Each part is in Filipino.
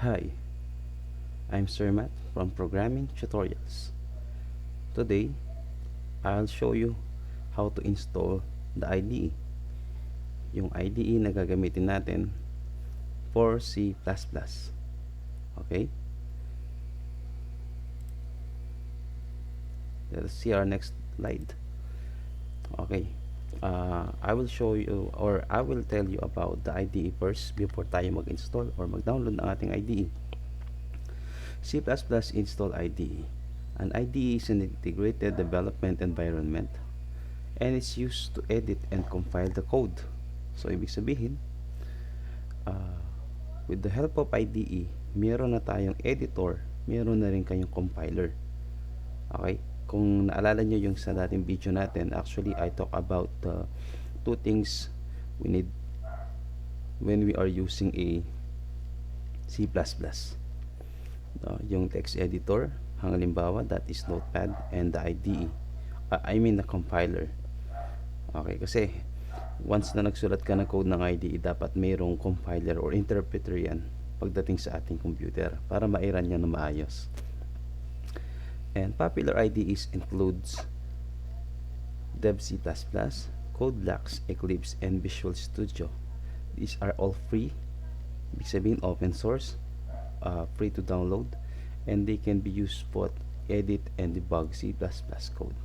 Hi, I'm Sir Matt from Programming Tutorials. Today, I'll show you how to install the IDE. Yung IDE na gagamitin natin for C++. Okay? Let's see our next slide. Okay. I will show you or I will tell you about the IDE first before tayo mag-install or mag-download ng ating IDE. C++ install IDE. An IDE is an integrated development environment and it's used to edit and compile the code. So, ibig sabihin, with the help of IDE, meron na tayong editor, meron na rin kayong compiler. Okay? Kung naalala nyo yung sa dating video natin, actually, I talk about two things we need when we are using a C++. Yung text editor, halimbawa, that is Notepad, and the IDE. I mean the compiler. Okay, kasi once na nagsulat ka ng code ng IDE, dapat mayroong compiler or interpreter yan pagdating sa ating computer para ma-run niya na maayos. And popular IDEs includes Dev-C++, Codelux, Eclipse, and Visual Studio. These are all free, ibig sabihin open source, free to download, and they can be used for edit and debug C++ code.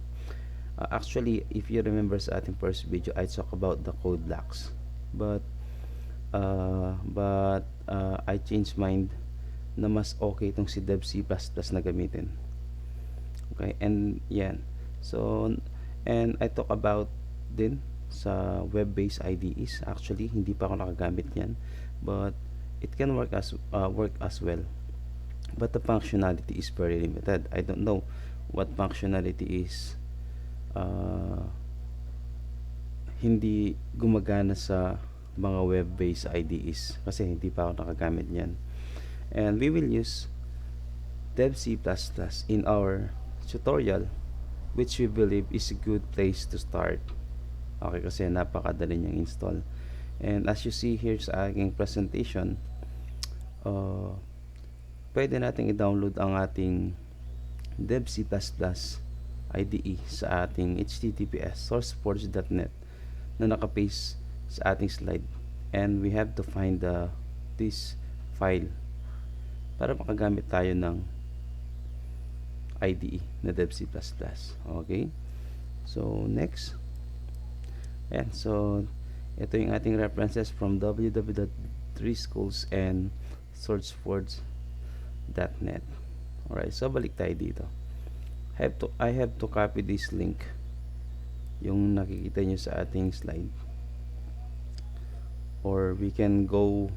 Actually, if you remember sa ating first video, I talk about the Codelux, but I changed mind na mas okay itong si Dev-C++ na gamitin. Okay, and yan. So, and I talk about din sa web-based IDEs. Actually, hindi pa ako nakagamit yan, but it can work as well. But the functionality is very limited. I don't know what functionality is hindi gumagana sa mga web-based IDEs kasi hindi pa ako nakagamit niyan. And we will use Dev-C++ in our tutorial, which we believe is a good place to start. Okay, kasi napakadali niyang install. And as you see here sa aking presentation, pwede natin i-download ang ating Dev-C++ IDE sa ating https sourceforge.net na nakapaste sa ating slide, and we have to find this file para makagamit tayo ng IDE na Dev-C++. Okay, so next, and so ito yung ating references from www.3schools and sourceforge.net. Alright, so balik tayo dito. I have to copy this link, yung nakikita nyo sa ating slide, or we can go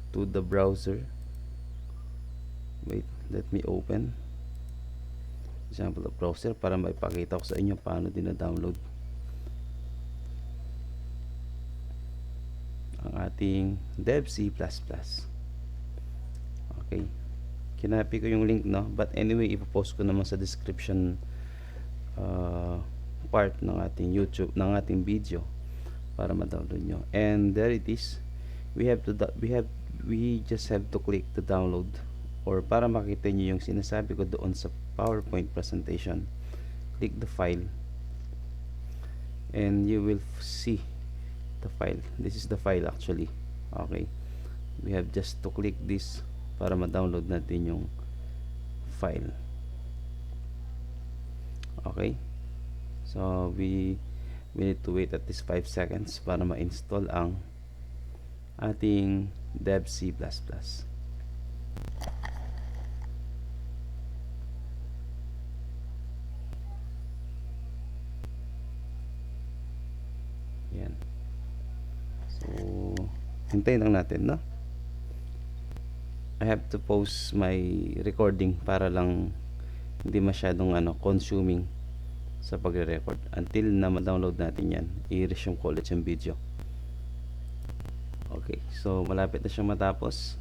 to the browser. Wait, let me open example of browser para maipakita ko sa inyo paano dina-download ang ating Dev-C++. Okay, kinapi ko yung link, no? But anyway, ipopost ko naman sa description part ng ating YouTube, ng ating video para ma-download nyo. And there it is. We just have to click the download, or para makita nyo yung sinasabi ko doon sa PowerPoint presentation, click the file and you will see the file. This is the file actually. Okay, we have just to click this para ma-download natin yung file. Okay, so we need to wait at least 5 seconds para ma-install ang ating Dev-C++. Yan. So, hintayin lang natin, no? I have to pause my recording para lang hindi masyadong consuming sa pagre-record until na ma-download natin yan. I-resume ko ulit yung video. Okay, so malapit na siyang matapos.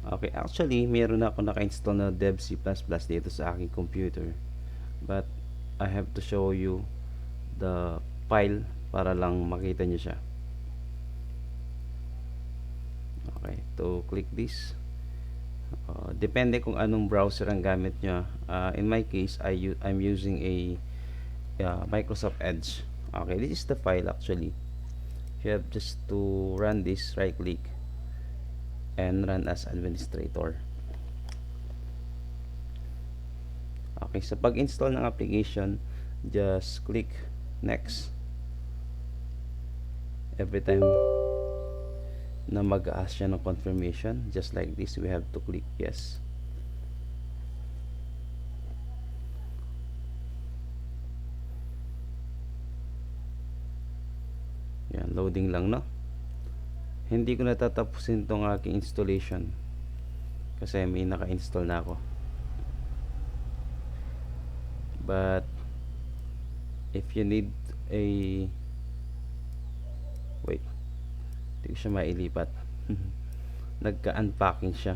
Okay, actually meron na ako naka-install na Dev-C++ dito sa aking computer, but I have to show you the file para lang makita nyo siya. Okay, to click this. Depende kung anong browser ang gamit nyo. In my case, I'm using a Microsoft Edge. Okay, this is the file actually. You have just to run this, right click and run as administrator. Okay, sa pag-install ng application, just click next. Every time na mag-ask siya ng confirmation, just like this, we have to click yes. Yan, loading lang, no? Hindi ko natatapusin tong aking installation kasi may naka-install na ako. But if you need a wait, hindi ko siya mailipat. Nagka-unpacking siya.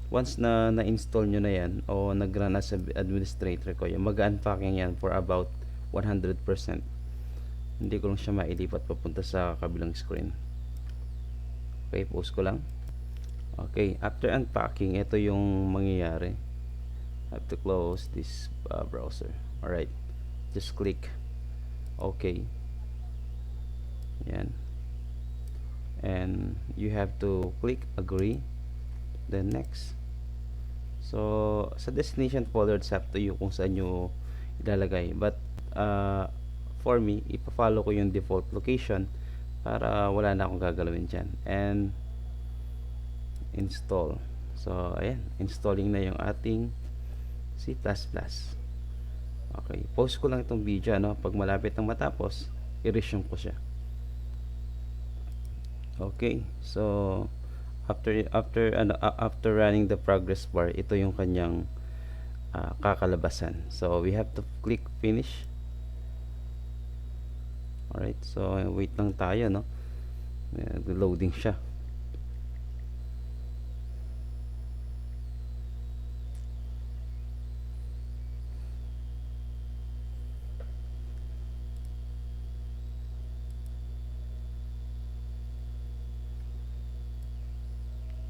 Once na na-install nyo na yan o nag-run as administrator ko, yung mag-unpacking yan for about 100%. Hindi ko lang siya mailipat papunta sa kabilang screen. Okay, post ko lang. Okay, after unpacking, ito yung mangyayari. I have to close this browser. Alright, just click okay. Yan. And you have to click agree, then next. So sa destination folder, it's up to you kung saan nyo ilalagay, but for me, ipa-follow ko yung default location para wala na akong gagalawin dyan. And install. So ayan, installing na yung ating C++. Okay, post ko lang itong video, ano? Pag malapit nang matapos, i-resume ko siya. Okay, so after running the progress bar, ito yung kanyang kakalabasan. So we have to click finish. Alright, so wait lang tayo, no? Loading siya.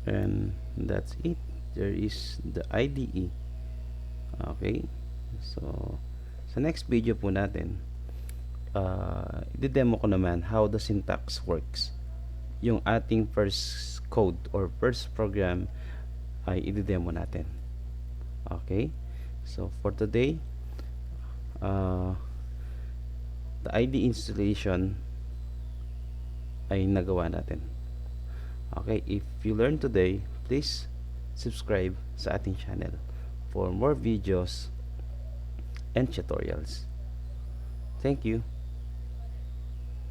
And that's it. There is the IDE. Okay, so sa next video po natin, i-demo ko naman how the syntax works. Yung ating first code or first program ay i-demo natin. Okay, so for today, the IDE installation ay nagawa natin. Okay, if you learned today, please subscribe sa ating channel for more videos and tutorials. Thank you.